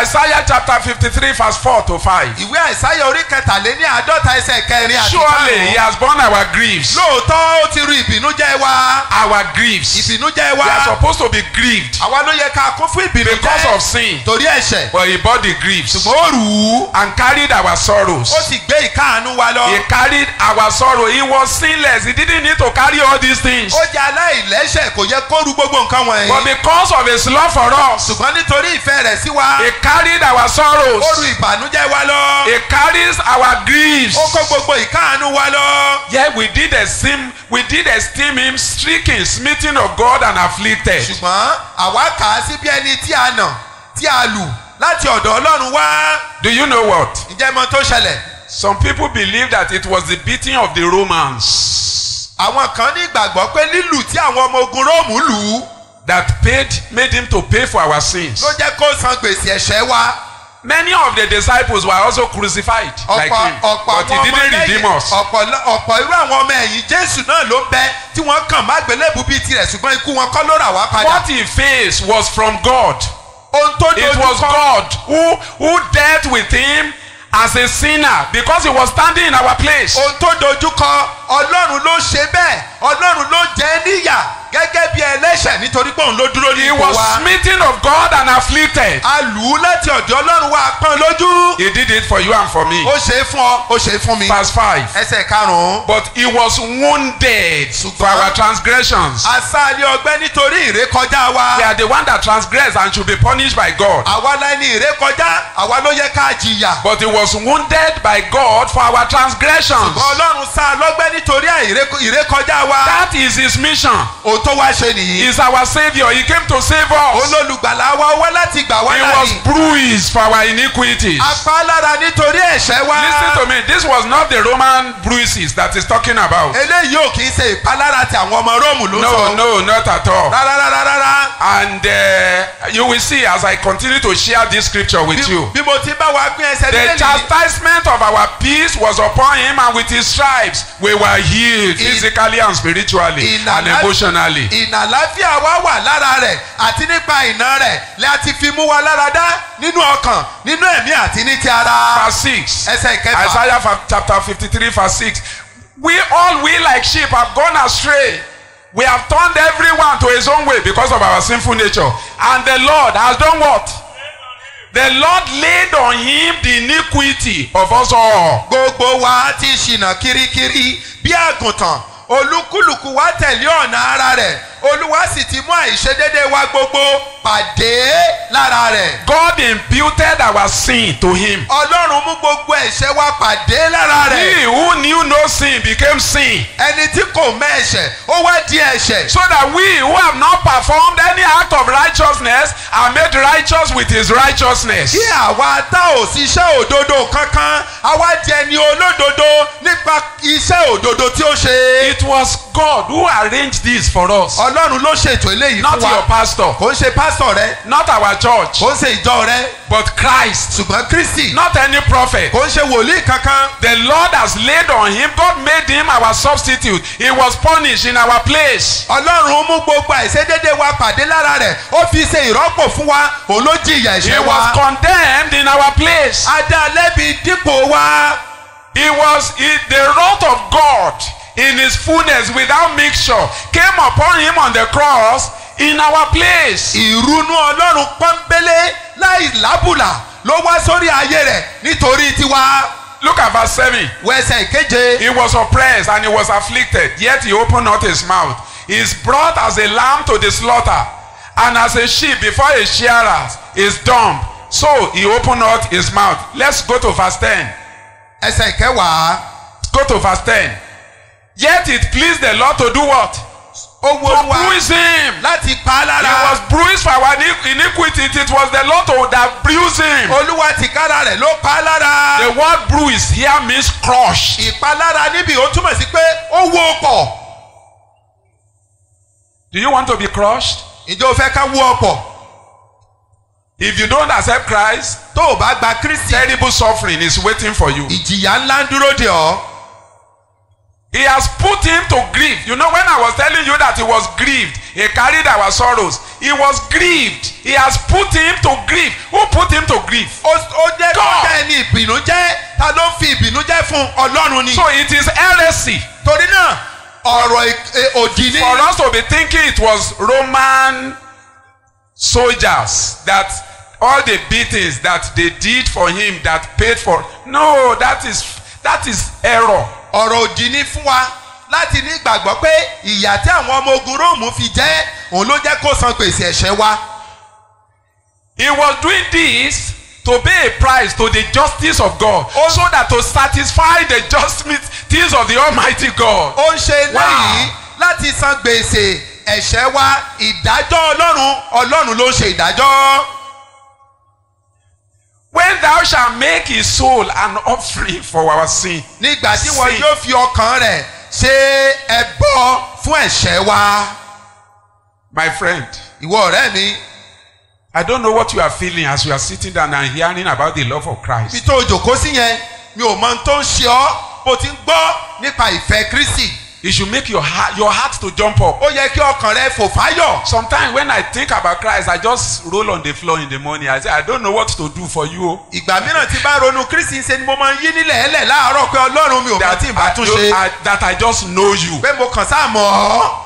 Isaiah chapter 53 verse 4 to 5. ìwé àìsáyà orí kẹtàléní àádọ́ta ẹsẹ̀ kẹrin àti Surely he has borne our griefs. lóòótọ́ ó ti ru ìbìnújẹ́ wa. Our griefs. ìbìnújẹ́ We are wa. supposed to be grieved àwa ló yẹ ká kún fún ìbìnújẹ́. because of sin. torí ẹ̀ṣẹ̀. But he bore the griefs ṣùgbọ́n ó rù ú. and carried our sorrows. ó sì gbé ìkáàánú wa lọ. He carried our sorrow. He was sinless. He didn't need to carry all these things. ó jẹ́ aláìlẹ́ṣẹ̀ kò yẹ kó ru gbogbo nǹkan But wọ̀nyí. because of his love for us, ṣùgbọ́n nítorí ìfẹ́ rẹ̀ sí wa. he carried our sorrows. ó ru ìbànújẹ́ wa lọ. He carries our griefs. ó kó gbogbo ìkáàánú wa lọ. Yeah, we did esteem him stricken, smitten of God and afflicted. ṣùgbọ́n àwa kà á sí bí ẹni tí a nà tí a lù láti ọ̀dọ̀ Ọlọ́run wá. Do you know what? ǹjẹ́ mọ̀ tó ṣẹlẹ̀? Some people believe that it was the beating of the Romans àwọn kan ní ìgbàgbọ́ pé lílù tí àwọn ọmọ ogun Róòmù lù ú that made him to pay for our sins. ló jẹ́ kó san gbèsè ẹ̀ṣẹ̀ wa. Many of the disciples were also crucified like him, but he didn't redeem us. ọ̀pọ̀ irú àwọn ọmọ ẹ̀yìn Jésù náà ló ń bẹ tí wọ́n kàn má gbélébùú bíi tirẹ̀ ṣùgbọ́n ikú wọn kọ́ ló rà wá padà. What he faced was from God. ohun tó It dojú was kọ God who dealt with him as a sinner because he was standing in our place. ohun tó dojú kọ Ọlọ́run ló ṣe bẹ́ẹ̀ Ọlọ́run ló jẹ́ níyà gẹ́gẹ́ bí ẹlẹ́ṣẹ̀ nítorí pé òun ló dúró ní He ipò was wa. smitten of God and afflicted. a lù ú láti ọ̀dọ̀ Ọlọ́run wa pọ́n lójú. He did it for you and for me. ó ṣe é fún ọ ó ṣe é fún mi. Verse 5. ẹsẹ̀ karùn-ún. But he was wounded for our transgressions. asáálé ọgbẹ́ nítorí ìrékọjá wa. We are the one that transgressed and should be punished by God. àwa la ní ìrékọjá àwa ló yẹ ká jìyà. But he was wounded by God for our transgressions. Ọlọ́run sá lọ́gbẹ́ nítorí ìrékọjá wa. That is his mission. ohun tó wá ṣe nìyí. He is our savior. He came to save us. olólùgbàlà wa wá láti gbà wá He láàyè. was bruised for our iniquities. apá lára nítorí ẹ̀ṣẹ̀ wa. Listen to me. This was not the Roman bruises that he's talking about. eléyìí ò kì í ṣe ìpalára tí àwọn ọmọ Róòmù ló sọ. No, not at all. rárá. And you will see as I continue to share this scripture with you. bí mo ti bá wa pín ẹsẹ̀ The nílẹ̀ yìí. chastisement of our peace was upon him, and with his stripes we were healed physically and spiritually and emotionally. ìnàláfíà wa wà lára rẹ̀ àti nípa ìná rẹ̀ láti fi mú wa lára dá nínú ọkàn nínú ẹ̀mí àti ní ti ara. Verse 6. ẹsẹ̀ ìkẹfà. Isaiah chapter 53 verse 6. We like sheep have gone astray. We have turned everyone to his own way because of our sinful nature. And the Lord has done what? The Lord laid on him the iniquity of us all. gbogbo wa ti ṣìnà kirikiri bí àgùntàn olúkúlùkù wa tẹ̀lé ọ̀nà ara rẹ̀ olúwa sì ti mú àìṣedédé wa gbogbo pàdé lára rẹ̀. God imputed our sin to him. Ọlọ́run mú gbogbo ẹ̀ṣẹ̀ wa pàdé lára rẹ̀. He who knew no sin became sin, ẹni tí kò mọ ẹ̀ṣẹ̀ ó wá di ẹ̀ṣẹ̀. so that we who have not performed any act of righteousness are made righteous with his righteousness. kí àwa tá ò ṣiṣẹ́ òdodo kankan àwa di ẹni olódodo nípa iṣẹ́ òdodo tí ó ṣe. It was God who arranged this for us, Ọlọ́run ló ṣètò eléyìí not fún wa. your pastor, kò ń ṣe pásítọ̀ rẹ not our church, kò ń ṣe ìjọ rẹ but Christ, ṣùgbọ́n Kristi not any prophet. kò ń ṣe wòlíì kankan. The Lord has laid on him, God made him our substitute. He was punished in our place. Ọlọ́run mú gbogbo àìṣedédé wa pàdé lára rẹ̀ ó fi ṣe ìrọ́pò fún wa òun ló jìyà He ẹ̀ṣẹ̀ was wa. condemned in our place. a dá lẹ́bi dípò wa. The wrath of God in his fullness without mixture came upon him on the cross in our place. ìrunú Ọlọ́run pọ́nbélé láì lábùlà ló wá sórí ayé rẹ̀ nítorí tiwa. Look at verse 7. wẹsẹ̀ ìkeje. He was oppressed and he was afflicted, yet he opened not his mouth. He is brought as a lamb to the slaughter, and as a sheep before his shearers is dumb, so he opened not his mouth. Let's go to verse 10. ẹsẹ̀ ìkẹwàá. Go to verse 10. Yet it pleased the Lord to do what? ó wo To Olúwa bruise him. láti pa á He lára. was bruised for our iniquity. It was the Lord that bruised him. Olúwa tìkára rẹ̀ ló pa á lára. The word bruise here means crushed. ìpalára níbi ó túmọ̀ sí pé ó wó pọ̀. Do you want to be crushed? ǹjẹ́ o fẹ́ ká wó ọ̀pọ̀? If you don't accept Christ, tó o bá gba Kristi. terrible suffering is waiting for you. ìjìyà ńlá ń dúró dè ọ́. He has put him to grief. You know, when I was telling you that he was grieved, he carried our sorrows. he was grieved. He has put him to grief. Who put him to grief? ó jẹ́ God. kọ́kẹ́ ẹni ìbìnújẹ́ ta ló fi ìbìnújẹ́ fún Ọlọ́run ni. So it is heresy torí náà ọ̀rọ̀ òdì ni. for us to be thinking it was Roman soldiers that all the beatings that they did for him that paid for. No, that is error. ọ̀rọ̀ òdì ni fún wa láti ní ìgbàgbọ́ pé ìyà tí àwọn ọmọ ogun Róòmù fi jẹ́ òun ló jẹ́ kó san gbèsè ẹ̀ṣẹ̀ wa. He was doing this to pay a price to the justice of God, so that to satisfy the justice of the Almighty God. ó ń ṣe eléyìí láti san gbèsè ẹ̀ṣẹ̀ wa. ìdájọ́ Ọlọ́run ló ń ṣe ìdájọ́. When thou shalt make his soul an offering for our sin. nígbà tí wọn yóò fi ọkàn rẹ̀ ṣe ẹbọ fún ẹ̀ṣẹ̀ wa. My friend, ìwọ ọ̀rẹ́ mi. I don't know what you are feeling as you are sitting down and hearing about the love of Christ. bí tó jòkó sí yẹn mi ò mọ ohun tó ń ṣe ọ́ bó ti ń gbọ́ nípa ìfẹ́ Kristi. It should make your heart to jump up. ó yẹ kí ọkàn rẹ fò fáyọ̀. Sometimes when I think about Christ, I just roll on the floor in the morning. I say, I don't know what to do for you. ìgbà mìíràn tí bá ronú Kristi ṣe ni mo máa ń yí nílẹ̀ ẹlẹ̀ láàárọ̀ pé Ọlọ́run mi ò mọ tí ì bá tún ṣe. That I just know you. pé mo kàn sáà mọ̀ ọ́.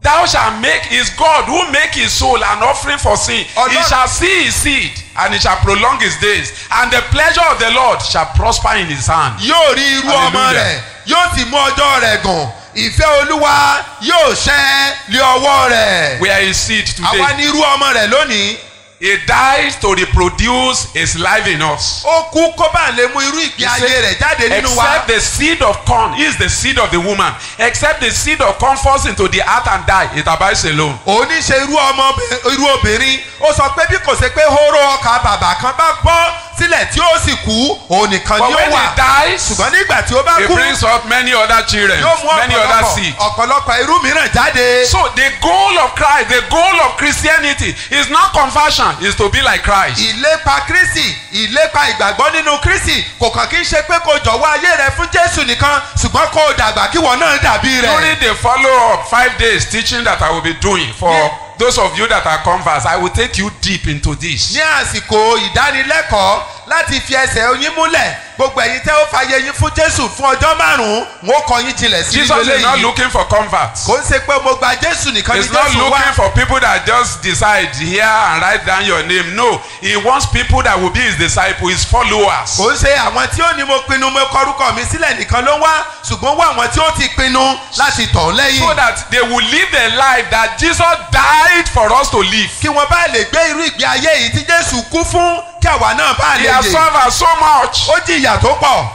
Thou shalt make his God who make his soul an offering for sin. He shall see his seed and he shall prolong his days, and the pleasure of the Lord shall prosper in his hand. yóò rí irú ọmọ rẹ̀ yóò sì mú ọjọ́ rẹ̀ gùn. ìfẹ́ Olúwa yóò ṣẹ lé ọwọ́ rẹ̀. We are his seed today. àwa ní irú ọmọ rẹ̀ lónìí. He dies to reproduce his life in us. ó kú kó bá lè mú irú ìgbé ayé rẹ̀ jáde nínú wa. Except the seed of corn is the seed of the woman. Except the seed of corn falls into the earth and die, it abides alone. òní ṣe irú obìnrin ó sọ pé bí kò ṣe pé hóró ọkà bàbà kan bá bọ́ sílẹ̀ tí ó sì kú òun nìkan ni ó wà. But when he dies, ṣùgbọ́n nígbà tí ó bá he kú brings up many other children, yóò mú many other seeds. ọ̀pọ̀lọpọ̀ irú mìíràn jáde. So the goal of Christ, the goal of Christianity is not conversion, is to be like Christ. ìlépa Kristi ìlépa ìgbàgbọ́ nínú Kristi kò kàn kí n ṣe pé kó jọ̀wọ́ ayé rẹ fún Jésù nìkan ṣùgbọ́n kó dàgbà kí wọ́n náà dàbí rẹ̀. During the follow-up 5 days teaching that I will be doing for those of you that are converts, I will take you deep into this. ní àsìkò ìdánilẹ́kọ̀ọ́ láti fi ẹsẹ̀ yín múlẹ̀ gbogbo ẹ̀yin tẹ́ ó fàyè yín fún Jésù fún ọjọ́ márùn-ún wọn ó kọ yín jinlẹ̀ sí Jesus is not looking for converts. kò ń ṣe pé mo gba Jésù nìkan ní He's not Jésù wá. looking for people that just decide here and write down your name. No, he wants people that will be his disciples, his followers. kò ń ṣe àwọn tí ó ní mo pinnu mo kọrúkọ mi sílẹ̀ nìkan ló wá ṣùgbọ́n wá àwọn tí ó ti pinnu láti tọ̀ lẹ́yìn. So that they will live the life that Jesus died for us to live. kí wọ́n bá lè gbé irú ìgbé ayé yìí tí Jésù kú fún kí àwa náà bá He lè has yè. suffered so much. ó jìyà tó pọ̀.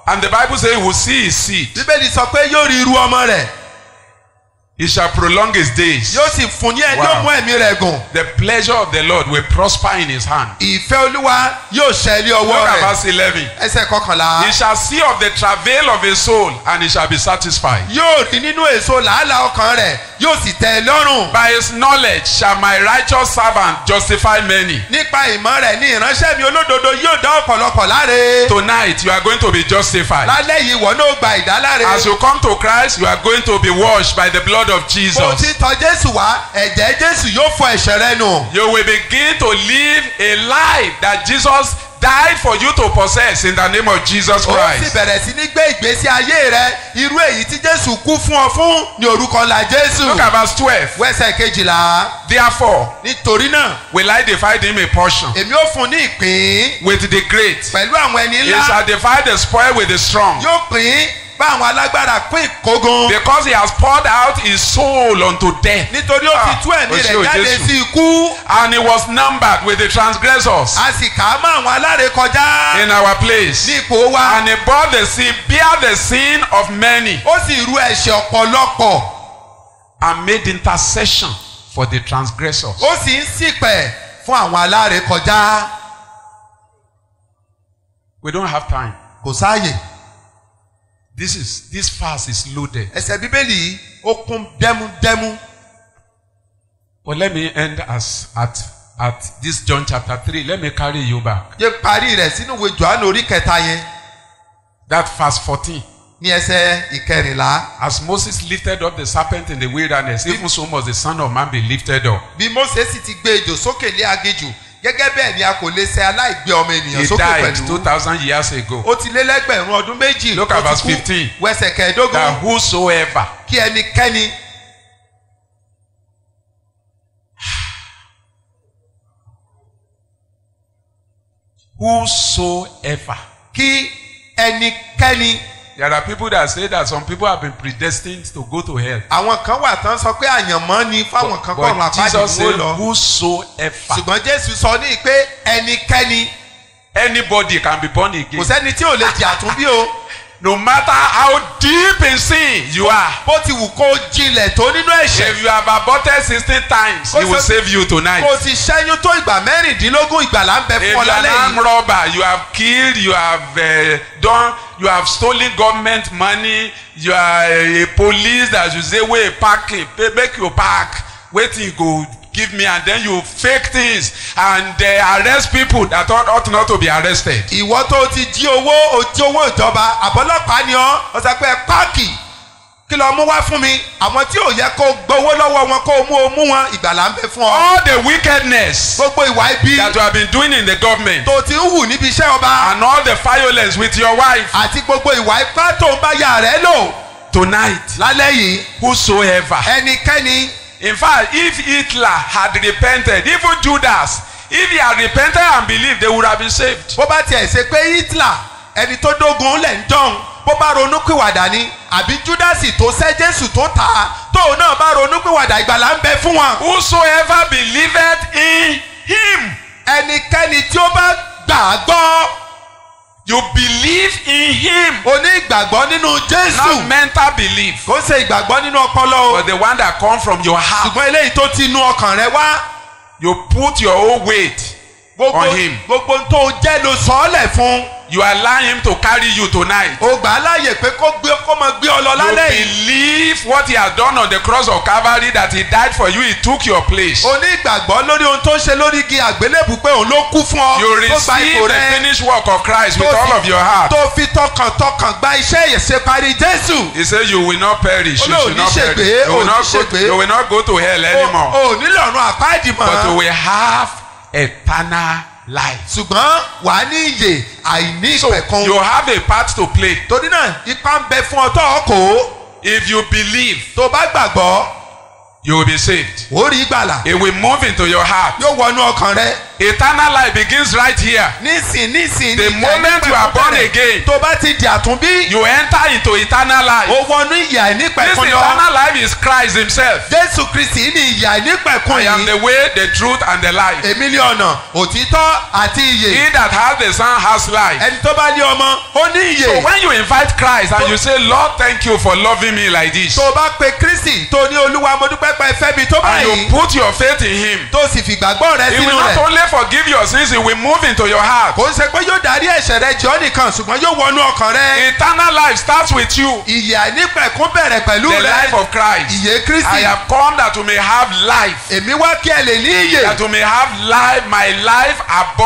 And the Bible says he will see his seed. Bíbélì sọ pé yóò rí irú ọmọ rẹ̀. He shall prolong his days. yóò sì fún ní yóò mú ẹ̀mí rẹ̀ gùn. The pleasure of the Lord will prosper in his hand. ìfẹ́ Olúwa yóò ṣẹ lé ọwọ́ Look at rẹ̀. verse 11. ẹsẹ̀ kọkànlá. He shall see of the travail of his soul and he shall be satisfied. yóò rí nínú èso làálàá ọkàn rẹ̀ yóò sì tẹ́ ẹ lọ́rùn. By his knowledge shall my righteous servant justify many. nípa ìmọ̀ rẹ̀ ní ìránṣẹ́ mi olódodo yóò dá ọ̀pọ̀lọpọ̀ láre. Tonight you are going to be justified. lálẹ́ yìí wọ́n náà gba ìdáláre. As you come to Christ, you are going to be washed by the blood of bó Jesus. ti tọ̀ Jésù wá ẹ̀jẹ̀ Jésù yóò fọ ẹ̀ṣẹ̀ rẹ nù. You will begin to live a life that Jesus died for you to possess in the name of Jesus ó sì Christ. bẹ̀rẹ̀ sí ní gbé ìgbésí ayé rẹ irú èyí tí Jésù kú fún ọ fún ní orúkọ ńlá Jésù. Look at verse 12. wẹ́sẹ̀ kejìlá. Therefore, nítorí náà will I divide him a portion èmi ó fún ní ìpín with the great. pẹ̀lú àwọn ẹni He ńlá. shall divide the spoil with the strong. yóò pín bá àwọn alágbára pín ìkógun. Because he has poured out his soul unto death. nítorí ó ti tú ẹ̀mí rẹ̀ jáde sí ikú. And he was numbered with the transgressors a sì kà á mọ́ àwọn alárékọjá in our place. ní ipò wa. And he bore the sin, bear the sin of many, ó sì rú ẹ̀ṣẹ̀ ọ̀pọ̀lọpọ̀. and made intercession for the transgressors. ó sì ń ṣìpẹ̀ fún àwọn alárékọjá. We don't have time. kò sáàyè. This verse is loaded. ẹsẹ̀ bíbélì yìí ó kún dẹ́múdẹ́mú. But let me end at this John chapter 3. Let me carry you back. yé parí rẹ̀ sínú ìwé Jòhánù orí kẹta yẹn. That verse 14. ní ẹsẹ̀ ìkẹrìnlá. As Moses lifted up the serpent in the wilderness, even so must the Son of Man be lifted up. bí Mósè sì ti gbé ejò sókè lé aginjù gẹ́gẹ́ bẹ́ẹ̀ ni a kò lè ṣe aláìgbé ọmọ ènìyàn He sókè died pẹ̀lú. 2,000 years ago. ó ti lé lẹ́gbẹ̀rún ọdún méjì. Look at ó ti verse kú. 15. wẹsẹ̀ kẹẹ̀ẹ́dógún. That whosoever, kí ẹnikẹ́ni whosoever. kí ẹnikẹ́ni. There are people that say that some people have been predestined to go to hell. àwọn kan wà tán sọ pé àyànmọ́ ni fáwọn kan kọ́ ọ̀run But àpáàdé Jesus ni wọ́n said lọ. whosoever. ṣùgbọ́n Jésù sọ ní pé ẹnikẹ́ni Anybody can be born kò again. sẹ́ni tí ò lè di àtúnbí o. No matter how deep in sin you are. bó ti wù kó jinlẹ̀ tó nínú ẹ̀ṣẹ̀. If you have aborted 16 times, he will save you tonight. kò sì ṣẹ́yún tó ìgbà mẹ́rìndínlógún ìgbàlà ń bẹ If fún you ọ are an lálẹ́ armed yìí. robber, you have killed, you have you have stolen government money, you are a police that you say, wait, parking, make you park, wait till you go give me, and then you fake things and arrest people that ought not to be arrested. ìwọ tó ti jí owó ìjọba àbọ́lọ́pàá ni ọ́ ọ sọ pé páàkì kí lọ mú wá fún mi àwọn tí ò yẹ kó gbowó lọ́wọ́ wọn kó mú wọn ìgbàlà ń bẹ fún ọ. All the wickedness gbogbo ìwà ibi that you have been doing in the government tó ti ń hù níbi iṣẹ́ ọba and all the violence with your wife, àti gbogbo ìwà ipá tó ń bá ya rẹ̀ lò tonight, lálẹ́ yìí. whosoever. ẹnikẹ́ni. In fact, if Hitler had repented, even Judas, if he had repented and believed, they would have been saved. bó bá tiẹ̀ ṣe pé Hitler ẹni tó dógun lẹ̀ ń dán bó bá ronúpìwàdà ni àbí Júdásì tó sẹ́ Jésù tó tà á tóun náà bá ronúpìwàdà ìgbàlà ń bẹ fún wọn. Whosoever believeth in him. ẹnikẹ́ni tí ó bá gbà á gbọ́. You believe in him. o ní ìgbàgbọ́ nínú Jésù. Not mental belief, kò ṣe ìgbàgbọ́ nínú ọpọlọ o. but the one that comes from your heart. ṣùgbọ́n eléyìí tó ti inú ọkàn rẹ wá. You put your whole weight on him. gbogbo tó jẹ́ ló sọ ọ́ lẹ̀ fún. You allow him to carry you tonight. o gbà á láàyè pé kó máa gbé ọ lọ You lálẹ́ yìí. believe what he has done on the cross of Calvary, that he died for you, he took your place. o ní ìgbàgbọ́ lórí ohun tó ń ṣe lórí igi àgbélébù pé òun ló kú fún ọ. You tó gba receive ipò the rẹ. finished work of Christ with all of your heart. tó fi tọkàntọkàn gba iṣẹ́ ìṣèparí Jésù. He said you will not perish. You Olóò should ní not ṣègbé, perish. ò ní ṣègbé. You will not go to hell anymore. o nílò ọ̀run àpáàdì But you mọ́. will have eternal life. ṣùgbọ́n wàá ní ìyè àìní ìpẹ̀kun. You have a part to play. torí náà ipa ń bẹ fún ọ tó ọkọ̀. If you believe, tó bá gbàgbọ́ you will be saved. ó rí ìgbàlà. It will move into your heart. yóò wọnú ọkàn rẹ. Eternal life begins right here. nísìn The moment you are born again, tó bá ti di àtúnbí. you enter into eternal life. ó wọnú ìyè àìní This ìpẹ̀kun lọ. eternal life is Christ himself. Jésù Kristi ní ìyè àìní ìpẹ̀kun I am yìí. the way, the truth, and the life. èmi ní ọ̀nà òtítọ́ àti ìyè. He that has the Son has life. ẹni tó bá ní ọmọ ó ní So ìyè. when you invite Christ and you say, Lord, thank you for loving me like this, tó bá pe Kristi tó ní Olúwa mo dúpẹ́ pé fẹ́ mi tó and you báyìí. put your faith in him, tó sì fìgbàgbọ́ rẹ he will sínú not rẹ̀. only forgive your sins, he will move into your heart. kò ń ṣe pé yóò darí ẹ̀ṣẹ̀ rẹ jọ́ nìkan ṣùgbọ́n yóò wọnú ọkàn rẹ. Eternal life starts with you. ìyè àìnípẹ̀kún bẹ̀rẹ̀ pẹ̀lú The rẹ. life of Christ. ìyè I Kristi. have come that you may have life. èmi wá kí ẹ lè ní ìyè. That you may have life, my life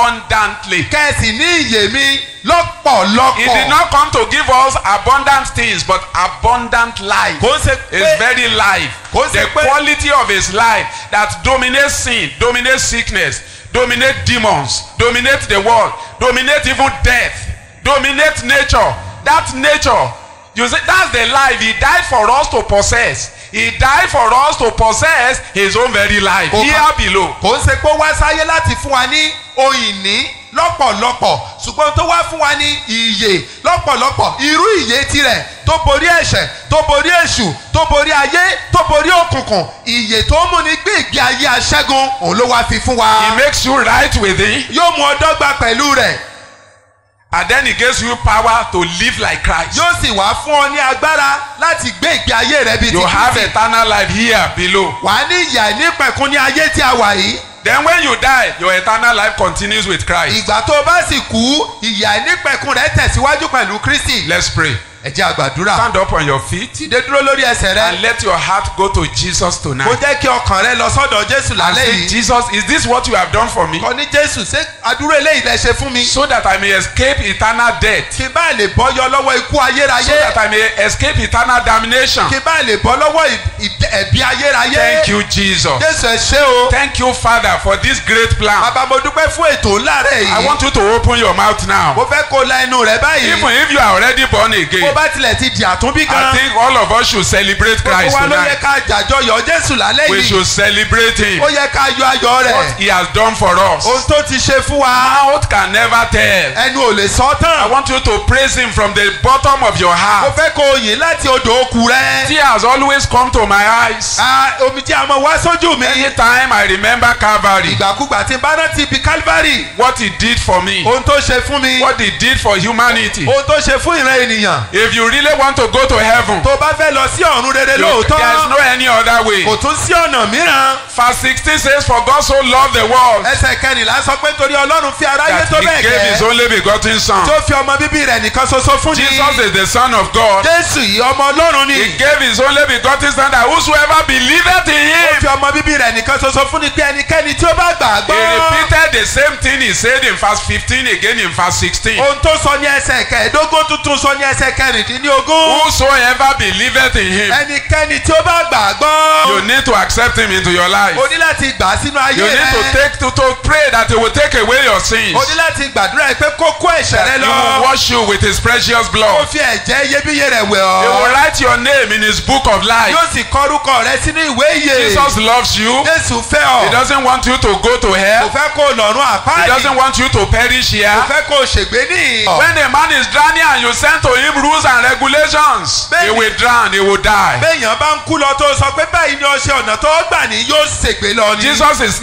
abundantly. kẹ́sì ní ìyè mi He did lọ́pọ̀lọpọ̀. not come to give us abundant things, but abundant life. kò ń ṣe His pé very life, Kò ń ṣe the pé- quality of his life that dominates sin, dominates sickness, dominates demons, dominates the world, dominates even death, dominates nature. That nature, you see, that's the life he died for us to possess. He died for us to possess his own very life. Kò Here kàn- below. kò ń ṣe pé ó wá sáyé láti fún wa ní ohun ìní lọ́pọ̀lọpọ̀ ṣùgbọ́n tó wá fún wa ní ìyè lọ́pọ̀lọpọ̀ irú ìyè tirẹ̀ tó borí ẹ̀ṣẹ̀ tó borí èṣù tó borí ayé tó borí òkùnkùn ìyè tó mú ni gbé ìgbé ayé aṣẹ́gun òun ló wá fi fún wa. He makes you right with him, yóò mú ọ dọ́gba pẹ̀lú rẹ̀ and then he gives you power to live like Christ. yóò sì wá fún ọ ní agbára láti gbé ìgbé ayé rẹ̀ bíi ti You have Kristi. eternal life here below. wàá ní ìyà ìnípẹ̀kun ní ayé tí a wà yìí. Then when you die, your eternal life continues with Christ. ìgbà tó o bá sì kú ìyà ìnípẹ̀kun rẹ̀ tẹ̀síwájú pẹ̀lú Kristi. Let's pray. ẹ jẹ́ a gbàdúrà. Stand up on your feet Dìde dúró lórí ẹsẹ̀ rẹ. and let your heart go to Jesus Kó tonight. jẹ́ kí ọkàn rẹ lọ sọ́dọ̀ Jésù And lálẹ́ say, yìí. Jesus, is this what you have done for me? Kọ́ ní Jésù ṣé àdúró eléyìí lẹ ṣe fún mi. So that I may escape eternal death. Kí n bá lè bọ́ yọ lọ́wọ́ ikú So ayérayé. that I may escape eternal damnation. Kí n bá lè bọ́ lọ́wọ́ ẹ̀bi ayérayé. Thank you, Jesus. Jésù ẹ ṣé o. Thank you, Father, for this great plan. Bàbá mo dúpẹ́ fún ètò ńlá rẹ̀ yìí. I want you to open your mouth now. Mo fẹ́ kó la ẹnu rẹ báyìí. Even if you are already born Bó again, bá tilẹ̀ ti di àtúnbí I gan. think all of us should celebrate Gbogbo Christ wa ló yẹ tonight. ká jàjọyọ̀ Jésù lálẹ́ We yìí. should celebrate Him. Ó yẹ ká yọ ayọ̀ What rẹ̀. He has done for us. Ohun tó ti ṣe fún wa. Mouth can never tell. Ẹnu ò lè sọ I tán. want you to praise Him from the bottom of your Mo heart. fẹ́ kó o yìn láti odò okùn rẹ. Tears always come to my eyes. Omijé a máa wá sójú mi. Anytime I remember Calvary, Ìgbàkúgbà tí n bá rántí ibi Calvary. what He did for me, Ohun tó ṣe fún mi. what He did for humanity. Ohun tó ṣe fún ìran ènìyàn. If you really want to go to heaven, Tó bá fẹ́ lọ sí ọ̀run rere there is lóòótọ́. no any other way. Kò tún sí ọ̀nà mìíràn. Verse 16 says, For God so loved the world Ẹsẹ̀ kẹrìnlá sọ pé torí Ọlọ́run fi aráyé that tó He bẹ́ẹ̀ gave His gẹ́. only begotten Son. Tó fi ọmọ bíbí rẹ̀ nìkan ṣoṣo fún ni. Jesus is the Son of God. Jésù yìí ọmọ Ọlọ́run ni. He gave His only begotten Son that whosoever believeth in Ó Him. fi ọmọ bíbí rẹ̀ nìkan ṣoṣo fún ni pé ẹnikẹ́ni tí ó bá He gbàgbọ́. repeated the same thing He said in verse 15 again in verse 16. Ohun tó sọ ní ẹsẹ̀ kẹẹ̀ẹ́dógún tuntun sọ ní ẹsẹ̀ kẹrìndínlógún. Whosoever believeth in Him. Ẹnikẹ́ni tí ó bá gbàgbọ́. You need to accept Him into your life. O ní láti gbà á sínú ayé You need to rẹ. take to pray that He will take away your sins. O ní láti gbàdúrà pé kó kó ẹ̀ṣẹ̀ rẹ He will lọ. wash you with His precious Ó blood. fi ẹ̀jẹ̀ iyebíye rẹ̀ wẹ̀ He will ọ́. write your name in His book of life. Yóò sì kọ orúkọ rẹ sínú ìwé ìyè. Jesus loves you. Jésù fẹ́ He ọ. doesn't want you to go to Kò hell. fẹ́ kó o lọ́run He àpáàdì. doesn't want you to perish here. Kò fẹ́ kó o ṣègbé ní. When a man is drowning and you send to him rules and regulations, he will drown, he will die. Béèyàn bá ń kú lọ tó sọ pé báyìí ni ọṣẹ ọ̀nà tó gbà ní yóò ṣègbé lọ ni. Jesus has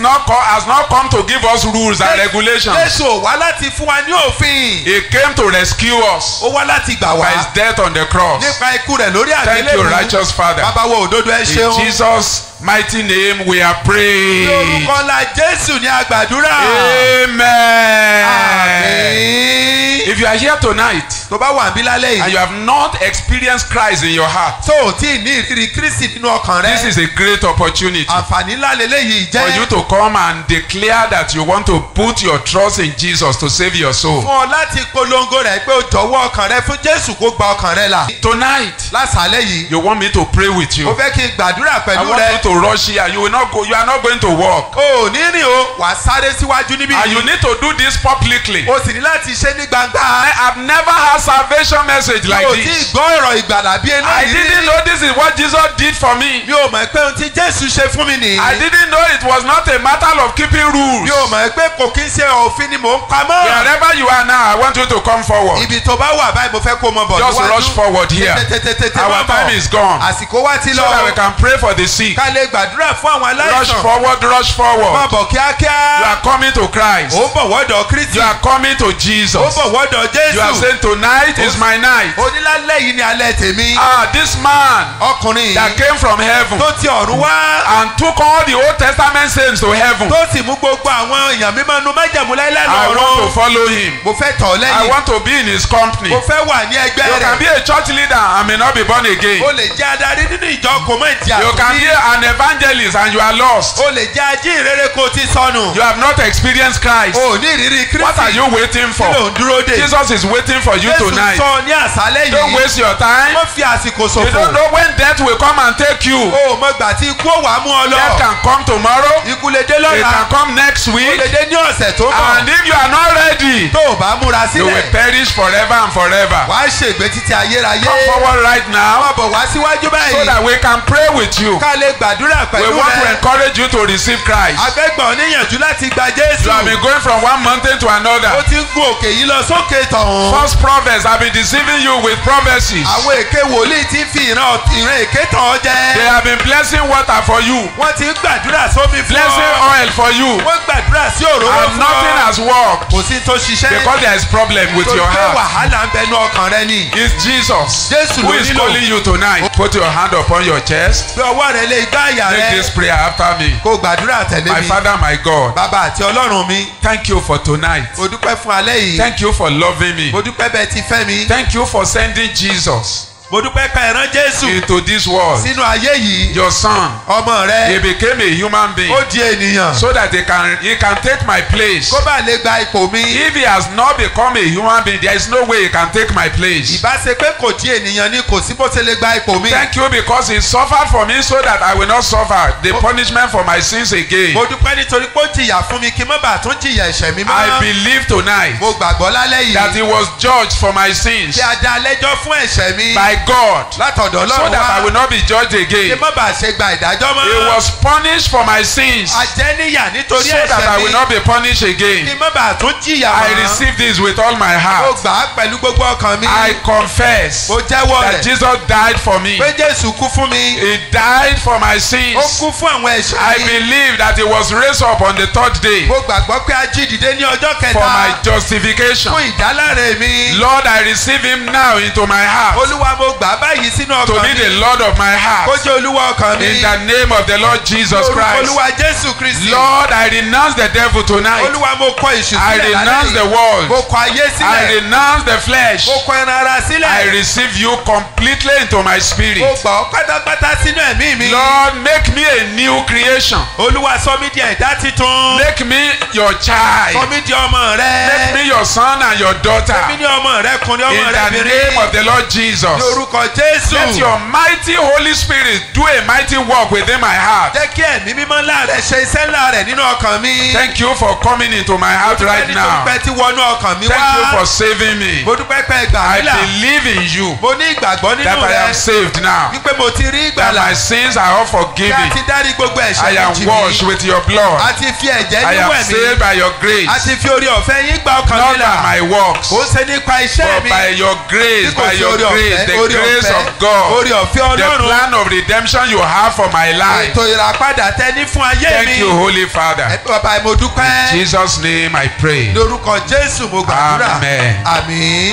not come to give us rules and regulations. Jésù ò wá láti fún wa ní òfin. He came to rescue us Ó wá láti gbà by wá. His death on the cross. Nípa ikú rẹ̀ lórí Thank you, àgbélébùú. righteous Father. Bàbá wo òdodo ẹ In ṣeun. Jesus' mighty name we are Ní praying. orúkọ ńlá Jésù ní àgbàdúrà. Amen. Àmín. If you are here tonight Tó bá wà níbí lálẹ́ and yìí. you have not experienced Christ in your heart, Tó o tí ì ní ìrírí Kristi nínú ọkàn this rẹ. is a great opportunity Àǹfààní ńlá leléyìí for you jẹ́. to come and declare that you want to put your trust in Jesus to save your soul. Fún ọ láti polongo rẹ̀ pé o jọ̀wọ́ ọkàn rẹ fún Jésù kó gba ọkàn rẹ là. Tonight, Lásàálẹ̀ yìí. you want me to pray with Mo you. fẹ́ kí n gbàdúrà I pẹ̀lú want rẹ. you to rush here. You are not going to walk. O ò ní rìn o, wà á sáré síwájú níbí. And you need to do this publicly. O sì ní láti ṣe ní gbangba. I've never had salvation message like Mi ò tí ì this. gbọ́ ọ̀rọ̀ ìgbàlà bí I eléyìí. didn't know this is what Jesus did for me. Mi ò mọ̀ pé ohun tí Jésù ṣe fún mi nìyí. I didn't know it was not a matter of keeping rules. Mi ò mọ̀ pé kò kí ń ṣe òfin ni mò ń pamọ́. Wherever you are now, I want you to come forward. Ibi tó bá wà báyìí mo fẹ́ kó mọ bọ̀ Just rush forward here. Tètè Our má time bọ̀. is gone. Àsìkò wa ti So that we lọ. can pray for the sick. Ká lè gbàdúrà fún àwọn Rush aláìsàn. forward, rush Má forward. bọ̀ You kíákíá. are coming to Christ. Ó bọ̀ wọ́dọ̀ Kristi. You are coming to Ó Jesus. bọ̀ wọ́dọ̀ You are Jésù. saying tonight is my night. Onílálẹ́ yìí ni alẹ́ tèmi. This man Ọkùnrin that yìí came from heaven tó ti ọ̀run wá. and took all the Old Testament saints to heaven. Tó sì mú gbogbo àwọn èèyàn mímọ́ nu májẹ̀mú láíláí I want to lọ́run. follow him. Mo fẹ́ tọ̀ ọ́ I lẹ́yìn. want to be in his company. Mo fẹ́ wà ní ẹgbẹ́ You can be rẹ̀. a church leader and may not be born again. O lè jẹ́ adarí nínú ìjọ kò mọ̀ ìdí You can be àtúndí. an evangelist and you are lost. O lè jẹ́ ajínrere kò ti sọnù. You have not experienced Christ. O ní ìrírí What are Kristi. you waiting Kí for? ló ń dúró dè? Jesus is waiting for you Jésù tonight. sọ ní àṣálẹ́ Don't yìí. waste your time. Wọ́n fi àsìkò You don't ṣòfò. know when death will come and take you. O mọ̀ gbà tí ikú ò wá mú ọ Death lọ. can come tomorrow. Ikú lè dé It lọ́la. can come next Ó lè week. dé ní ọ̀sẹ̀ tó bọ̀. And if you are not ready, Tó o bá múra you will sílẹ̀. perish forever and forever. Wàá ṣègbé títí ayérayé. Come forward right now Má bọ̀ wá síwájú so báyìí. that we can pray with you. Ká lè gbàdúrà We pẹ̀lú want to rẹ. encourage you to receive Christ. Agbẹ́gbọ̀n níyànjú láti gba Jésù. You have been going from one mountain to Ó another. ti ń gun òkè yìí lọ sókè tọ̀hún. False prophets have been deceiving you with prophecies. Àwọn èké wòlíì ti ń fi ìran èké tàn ọ́ They jẹ. have been blessing water for you, Wọ́n ti ń gbàdúrà sómi fún blessing ọ. oil for you, Wọ́n gbàdúrà sí òróró and fún nothing ọ. has worked Kò sí tó ṣiṣẹ́. because there is problem with Tó your gbé heart. wàhálà ń bẹnu ọkàn rẹ ni. It's Jesus Jésù who ló is nílò. calling you tonight. Put your hand upon your chest. Gbé ọwọ́ rẹ lé igbá àyà Make rẹ this prayer after me. kó gbàdúrà tẹ̀lé My mi. Father, my God, Bàbá àti Ọlọ́run mi, thank you for tonight. mo dúpẹ́ fún alẹ́ yìí. Thank you for loving me. Mo dúpẹ́ bẹ́ẹ̀ ti fẹ́ mi. Thank you for sending Jesus Mo dúpẹ́ pé ẹ rán Jésù into this world. sínú ayé yìí. Your son, Ọmọ he rẹ became a human being ó di ènìyàn so that he can take my place. kó bá lè gba ipò mi. If he has not become a human being, there is no way he can take my place. Ìbá ṣe pé kò di ènìyàn ni kò sí bó ṣe lè gba ipò mi. Thank you because he suffered for me so that I will not suffer the punishment for my sins again. Mo dúpẹ́ nítorí pé ó jìyà fún mi kí n má bàa tún jìyà ẹ̀ṣẹ̀ mi I mọ́. believe tonight Mo gbàgbọ́ lálẹ́ that yìí he was judged for my sins kí a dá lẹ́jọ́ fún ẹ̀ṣẹ̀ mi by God látọ̀dọ̀ so Ọlọ́run that I wá will not be judged kí again. n má bàa ṣe gba ìdájọ́ mọ́. He was punished for my sins A jẹ́ níyà nítorí so that I ẹ̀ṣẹ̀ will mi not be punished kí again. n má bàa tún jìyà I mọ́. receive this with all my Mo heart. gbà á pẹ̀lú gbogbo ọkàn mi. I confess Mo jẹ́wọ́ that rẹ̀ Jesus died for me. pé Jésù kú fún mi. He died for my Ó sins. kú fún àwọn I ẹ̀ṣẹ̀ mi. believe that he was raised up on the third day Mo gbàgbọ́ pé a jí dìde ní ọjọ́ for my kẹta justification. fún ìdáláre mi. Lord, I receive him now into my heart Olúwa mo gbà á báyìí sínú to be ọkàn the mi. Lord of my Kó heart. jẹ́ Olúwa ọkàn mi. In the name of the Lord Jesus Lórúkọ Christ. Olúwa Jésù Kristi. Lord, I renounce the devil tonight. Olúwa mo kọ èṣù I sílẹ̀ renounce lálẹ́ the yìí. world. Mo kọ ayé I sílẹ̀. renounce the flesh. Mo kọ ẹran ara I sílẹ̀. receive you completely into my Mo spirit. gbà ọ́ pátápátá sínú ẹ̀mí mi. Lord, make me a new creation. Olúwa sọ mí di ẹ̀dá titun. Make me your Sọ child. mí di ọmọ rẹ. Make me your son and your daughter. Sọ mí ní ọmọ rẹ kùnrin ọmọ In rẹ the name of bìnrin. the Lord Jesus. Lórúkọ Jésù. Let your mighty Holy Spirit do a mighty work within my heart. Jẹ́ kí ẹ̀mí mímọ́ ńlá rẹ̀ ṣe iṣẹ́ ńlá rẹ̀ nínú ọkàn mi. Thank you for coming into my heart right Mo dúpẹ́ now. nítorí pé tí wọnú ọkàn mi Thank you wá. for saving me. Mo dúpẹ́ pé gbà I mí là. believe in you Mo ní ìgbàgbọ́ that nínú I am rẹ. saved now. Wípé mo ti rí That ìgbàlà. my sins are all Kí a forgiven. ti dárí gbogbo I ẹ̀ṣẹ̀ mi am jì washed mí. with your blood. A ti fi ẹ̀jẹ̀ I am níwẹ̀ saved mi. by your A grace. ti fi orí ọ̀fẹ́ yín gba ọkàn Not mi by là. my works, Kò ń ṣe nípa iṣẹ́ but mi. by your grace, Bí kò by sí your orí grace, ọ̀fẹ́, the orí grace ọ̀fẹ́, of God, orí ọ̀fẹ́ the Ọlọ́run. plan of redemption you have for my life. Ètò ìràpadà tẹ ní fún ayé mi. Thank you, Holy Father. Bàbá mo dúpẹ́. In Jesus' name I pray. Lórúkọ Jésù mo gbàdúrà. Amen. Àmín.